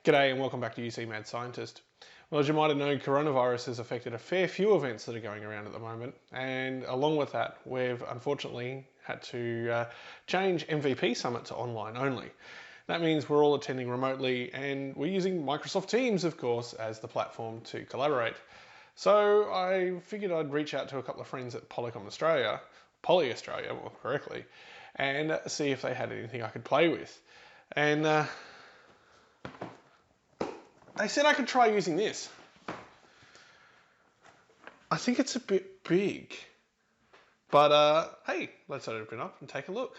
G'day and welcome back to UC Mad Scientist. Well, as you might have known, coronavirus has affected a fair few events that are going around at the moment, and along with that, we've unfortunately had to change MVP Summit to online only. That means we're all attending remotely, and we're using Microsoft Teams, of course, as the platform to collaborate. So I figured I'd reach out to a couple of friends at Polycom Australia, Poly Australia more correctly, and see if they had anything I could play with. And they said I could try using this. I think it's a bit big, but hey, let's open it up and take a look.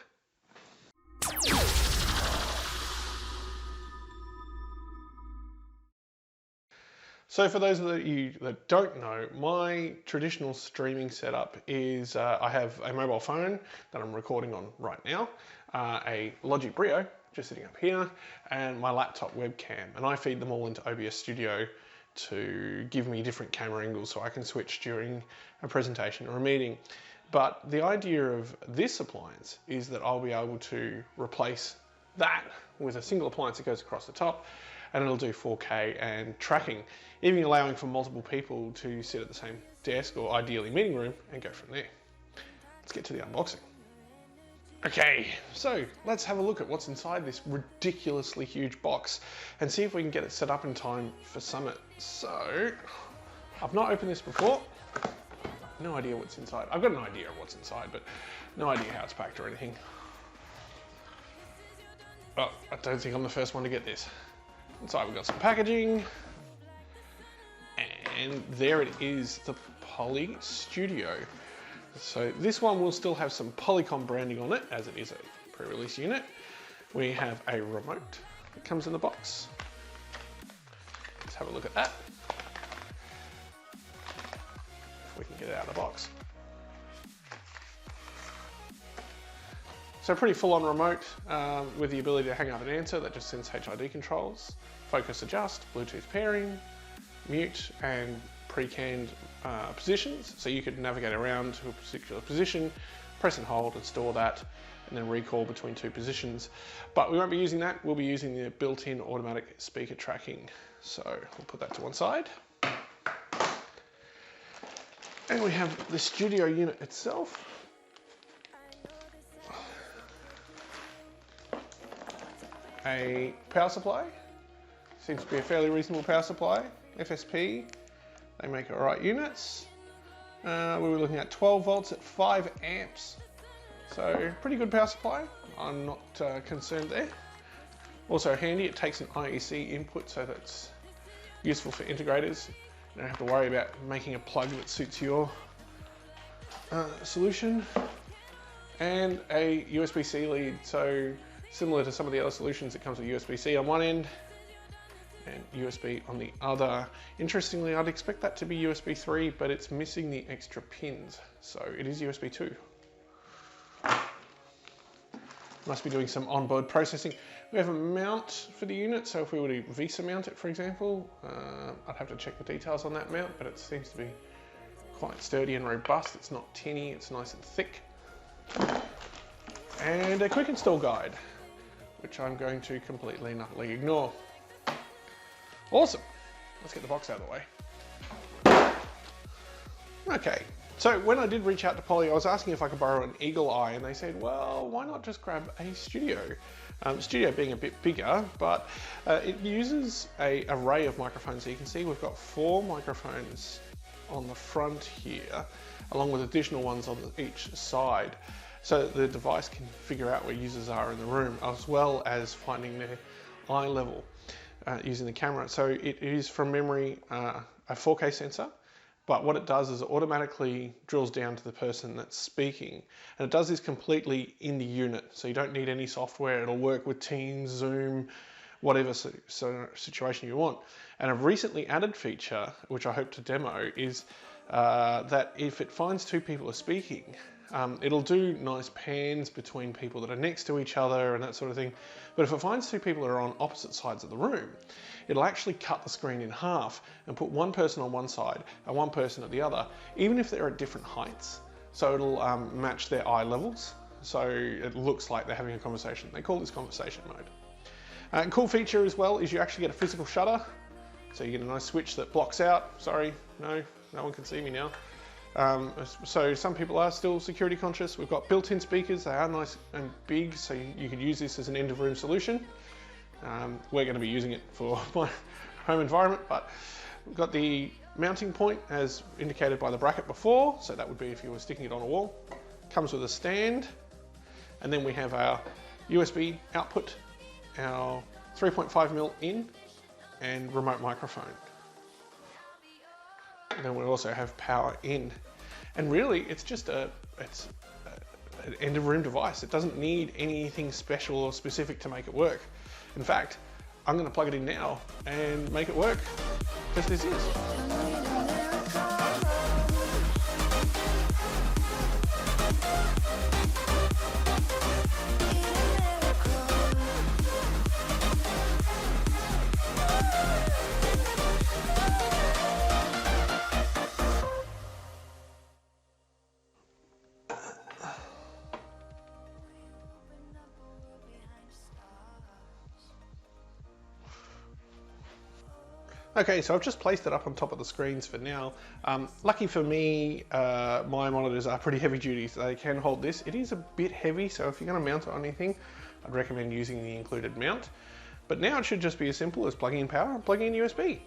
So for those of you that don't know, my traditional streaming setup is I have a mobile phone that I'm recording on right now, a Logic Brio just sitting up here, and my laptop webcam, and I feed them all into OBS Studio to give me different camera angles so I can switch during a presentation or a meeting. But the idea of this appliance is that I'll be able to replace that with a single appliance that goes across the top, and it'll do 4K and tracking, even allowing for multiple people to sit at the same desk or ideally meeting room and go from there. Let's get to the unboxing. Okay, so let's have a look at what's inside this ridiculously huge box and see if we can get it set up in time for Summit. So, I've not opened this before. No idea what's inside. I've got an idea of what's inside, but no idea how it's packed or anything. Oh, I don't think I'm the first one to get this. Inside we've got some packaging, and there it is, the Poly Studio. So this one will still have some Polycom branding on it, as it is a pre-release unit. We have a remote that comes in the box. Let's have a look at that. If we can get it out of the box. So pretty full-on remote with the ability to hang up and answer. That just sends HID controls, focus adjust, Bluetooth pairing, mute, and pre-canned positions. So you could navigate around to a particular position, press and hold and store that, and then recall between two positions. But we won't be using that. We'll be using the built-in automatic speaker tracking. So we'll put that to one side. And we have the studio unit itself. A power supply, seems to be a fairly reasonable power supply, FSP, they make all right units. We were looking at 12 volts at 5 amps, so pretty good power supply, I'm not concerned there. Also handy, it takes an IEC input, so that's useful for integrators. You don't have to worry about making a plug that suits your solution. And a USB-C lead, so similar to some of the other solutions, it comes with USB-C on one end and USB on the other. Interestingly, I'd expect that to be USB 3, but it's missing the extra pins, so it is USB 2. Must be doing some onboard processing. We have a mount for the unit, so if we were to VESA mount it, for example, I'd have to check the details on that mount, but it seems to be quite sturdy and robust. It's not tinny, it's nice and thick. And a quick install guide, which I'm going to completely and utterly ignore. Awesome, let's get the box out of the way. Okay, so when I did reach out to Poly, I was asking if I could borrow an Eagle Eye, and they said, well, why not just grab a Studio? Studio being a bit bigger, but it uses an array of microphones. So you can see we've got 4 microphones on the front here, along with additional ones on each side, so that the device can figure out where users are in the room, as well as finding their eye level using the camera. So it is from memory a 4K sensor, but what it does is it automatically drills down to the person that's speaking, and it does this completely in the unit, so you don't need any software. It'll work with Teams, Zoom, whatever situation you want. And a recently added feature, which I hope to demo, is that if it finds 2 people are speaking, it'll do nice pans between people that are next to each other and that sort of thing. But if it finds 2 people that are on opposite sides of the room, it'll actually cut the screen in half and put one person on one side and one person at the other, even if they're at different heights. So it'll match their eye levels. So it looks like they're having a conversation. They call this conversation mode. Cool feature as well is you actually get a physical shutter. So you get a nice switch that blocks out. Sorry, no one can see me now. So some people are still security conscious. We've got built-in speakers. They are nice and big, so you could use this as an end-of-room solution. We're going to be using it for my home environment, but we've got the mounting point as indicated by the bracket before. So that would be if you were sticking it on a wall. Comes with a stand, and then we have our USB output, our 3.5mm in, and remote microphone. And then we also have power in. And really, it's just an end of room device. It doesn't need anything special or specific to make it work. In fact, I'm going to plug it in now and make it work just as is. Okay, so I've just placed it up on top of the screens for now. Lucky for me, my monitors are pretty heavy duty, so they can hold this. It is a bit heavy, so if you're going to mount it on anything, I'd recommend using the included mount. But now it should just be as simple as plugging in power and plugging in USB.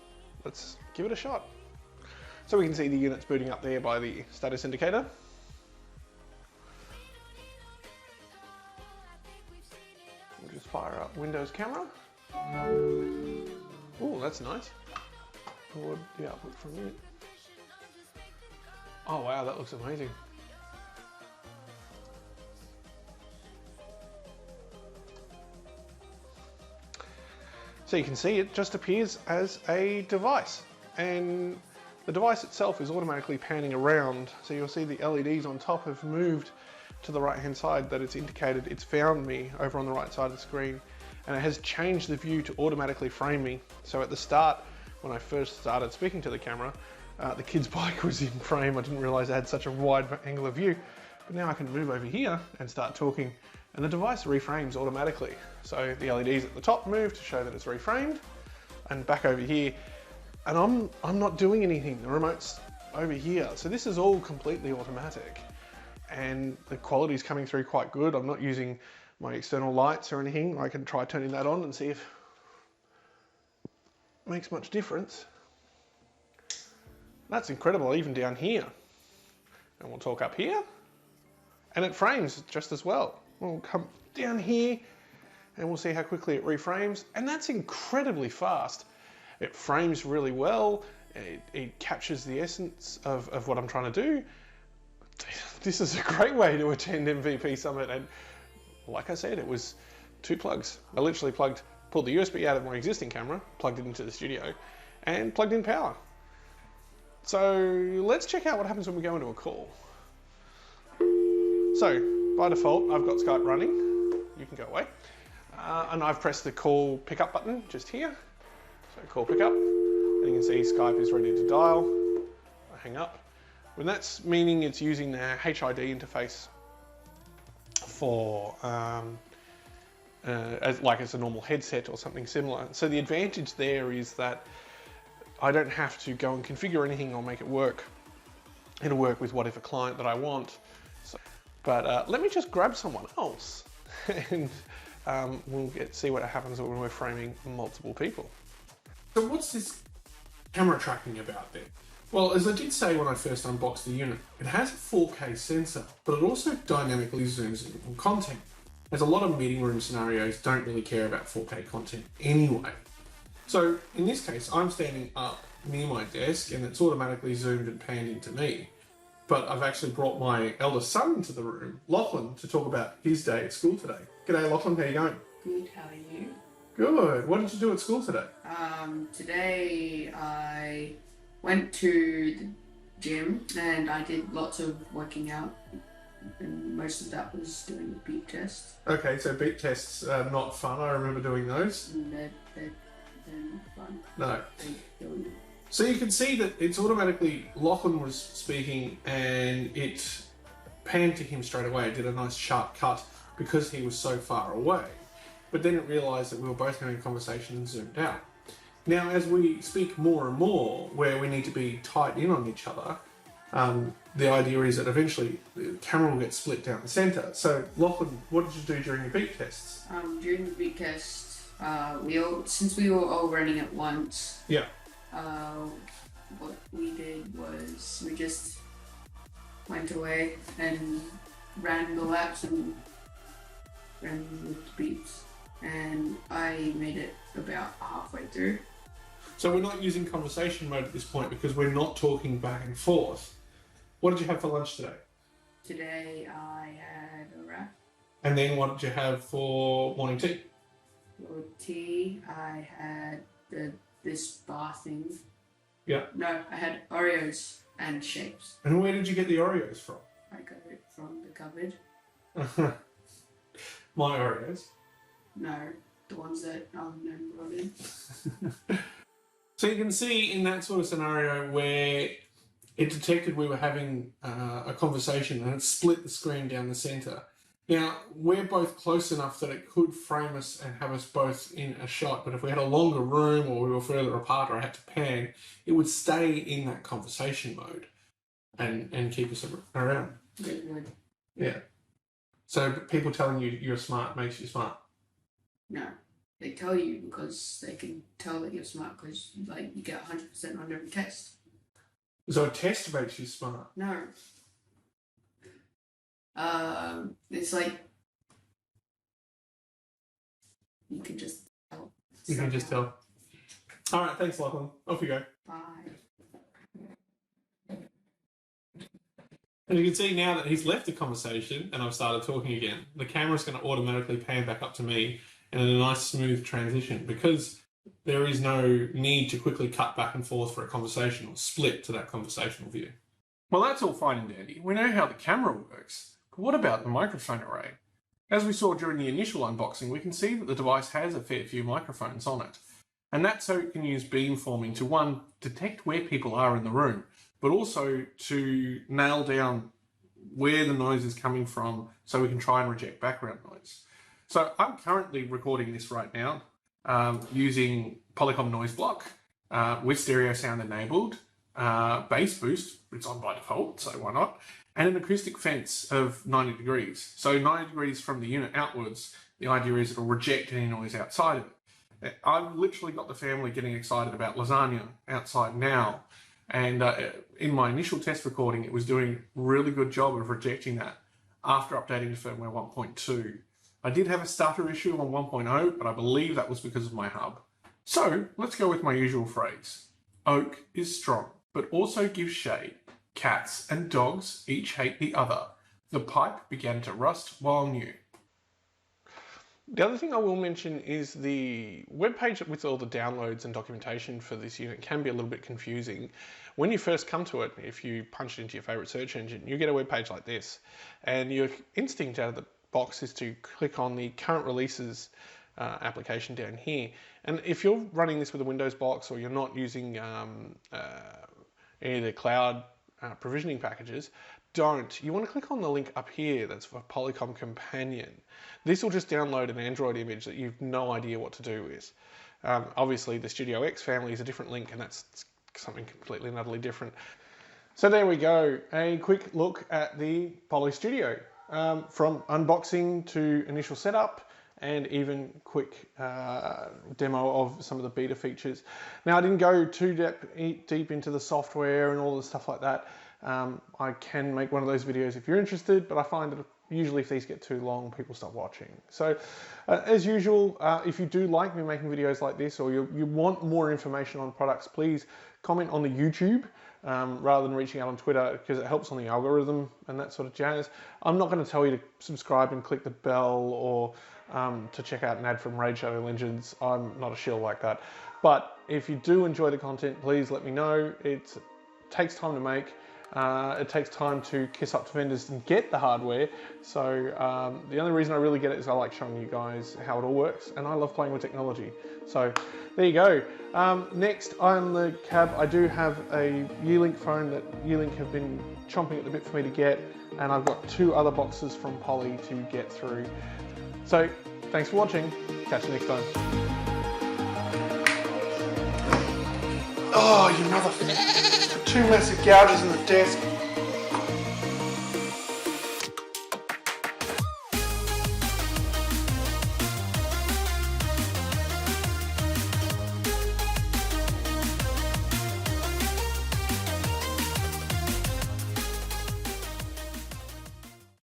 Let's give it a shot. So we can see the units booting up there by the status indicator. We'll just fire up Windows camera. Oh, that's nice. Forward the output from it. Oh wow, that looks amazing. So you can see it just appears as a device, and the device itself is automatically panning around. So you'll see the LEDs on top have moved to the right hand side, that it's indicated it's found me over on the right side of the screen, and it has changed the view to automatically frame me. So at the start, when I first started speaking to the camera, the kid's bike was in frame. I didn't realize I had such a wide angle of view, but now I can move over here and start talking, and the device reframes automatically. So the LEDs at the top move to show that it's reframed, and back over here, and I'm not doing anything. The remote's over here. So this is all completely automatic, and the quality is coming through quite good. I'm not using my external lights or anything. I can try turning that on and see if it makes much difference. That's incredible, even down here. And we'll talk up here, and it frames just as well. We'll come down here and we'll see how quickly it reframes, and that's incredibly fast. It frames really well. It captures the essence of what I'm trying to do. This is a great way to attend MVP Summit, and like I said, it was 2 plugs. I literally pulled the USB out of my existing camera, plugged it into the studio, and plugged in power. So let's check out what happens when we go into a call. So by default, I've got Skype running. You can go away. And I've pressed the call pickup button just here. So call pickup, and you can see Skype is ready to dial. I hang up. When that's meaning it's using the HID interface for like it's a normal headset or something similar. So the advantage there is that I don't have to go and configure anything or make it work. It'll work with whatever client that I want. So, but let me just grab someone else and we'll see what happens when we're framing multiple people. So what's this camera tracking about then? Well, as I did say when I first unboxed the unit, it has a 4K sensor, but it also dynamically zooms in on content, as a lot of meeting room scenarios don't really care about 4K content anyway. So in this case, I'm standing up near my desk and it's automatically zoomed and panned into me. But I've actually brought my eldest son into the room, Lachlan, to talk about his day at school today. G'day Lachlan, how you going? Good, how are you? Good. What did you do at school today? Today I went to the gym and I did lots of working out, and most of that was doing the beat test. Okay, so beat tests are not fun. I remember doing those. And they're not fun. No. They're So you can see that it's automatically, Lachlan was speaking and it panned to him straight away. It did a nice sharp cut because he was so far away. but didn't realise that we were both having a conversation and zoomed out. Now, as we speak more and more, where we need to be tight in on each other, the idea is that eventually the camera will get split down the centre. So, Lachlan, what did you do during your beat tests? During the beat test, since we were all running at once, Yeah. what we did was we just went away and ran the laps and ran with the beats, and I made it about halfway through. So we're not using conversation mode at this point because we're not talking back and forth. What did you have for lunch today? Today I had a wrap. And then what did you have for morning tea? For tea, I had this bar thing. Yeah. No, I had Oreos and shapes. And where did you get the Oreos from? I got it from the cupboard. My Oreos. No, the ones that then brought in. So you can see in that sort of scenario where it detected we were having a conversation and it split the screen down the centre. Now, we're both close enough that it could frame us and have us both in a shot, but if we had a longer room or we were further apart or I had to pan, it would stay in that conversation mode and keep us around. It would. Yeah. So people telling you you're smart makes you smart. No, they tell you because they can tell that you're smart because you get 100% on every test. So a test makes you smart. No. It's like you can just tell. You can just tell. All right, thanks, Lachlan. Off you go. Bye. And you can see now that he's left the conversation and I've started talking again, the camera's going to automatically pan back up to me in a nice smooth transition because there is no need to quickly cut back and forth for a conversation or split to that conversational view. Well, that's all fine and dandy. We know how the camera works. But what about the microphone array? As we saw during the initial unboxing, we can see that the device has a fair few microphones on it. And that's so it can use beamforming to, one, detect where people are in the room, but also to nail down where the noise is coming from so we can try and reject background noise. So I'm currently recording this right now using Polycom noise block with stereo sound enabled, bass boost, it's on by default, so why not, and an acoustic fence of 90 degrees. So 90 degrees from the unit outwards, the idea is it'll reject any noise outside of it. I've literally got the family getting excited about lasagna outside now. And in my initial test recording, it was doing a really good job of rejecting that after updating to firmware 1.2. I did have a stutter issue on 1.0, but I believe that was because of my hub. So let's go with my usual phrase. Oak is strong, but also gives shade. Cats and dogs each hate the other. The pipe began to rust while new. The other thing I will mention is the webpage with all the downloads and documentation for this unit can be a little bit confusing. When you first come to it, if you punch it into your favorite search engine, you get a webpage like this. And your instinct out of the box is to click on the current releases application down here. And if you're running this with a Windows box or you're not using any of the cloud provisioning packages, you want to click on the link up here that's for Polycom Companion. This will just download an Android image that you've no idea what to do with. Obviously the Studio X family is a different link and that's something completely and utterly different. So there we go, a quick look at the Poly Studio. From unboxing to initial setup and even quick demo of some of the beta features. Now I didn't go too deep into the software and all the stuff like that. I can make one of those videos if you're interested, but I find that usually if these get too long, people stop watching. So as usual, if you do like me making videos like this or you want more information on products, please comment on the YouTube rather than reaching out on Twitter because it helps on the algorithm and that sort of jazz. I'm not going to tell you to subscribe and click the bell or to check out an ad from Raid Shadow Legends. I'm not a shill like that. But if you do enjoy the content, please let me know. It takes time to make. It takes time to kiss up to vendors and get the hardware. So the only reason I really get it is I like showing you guys how it all works and I love playing with technology. So there you go. Next on the cab, I do have a Yeelink phone that Yeelink have been chomping at the bit for me to get, and I've got 2 other boxes from Poly to get through. So Thanks for watching. Catch you next time. Oh, you mother... 2 massive gouges in the desk.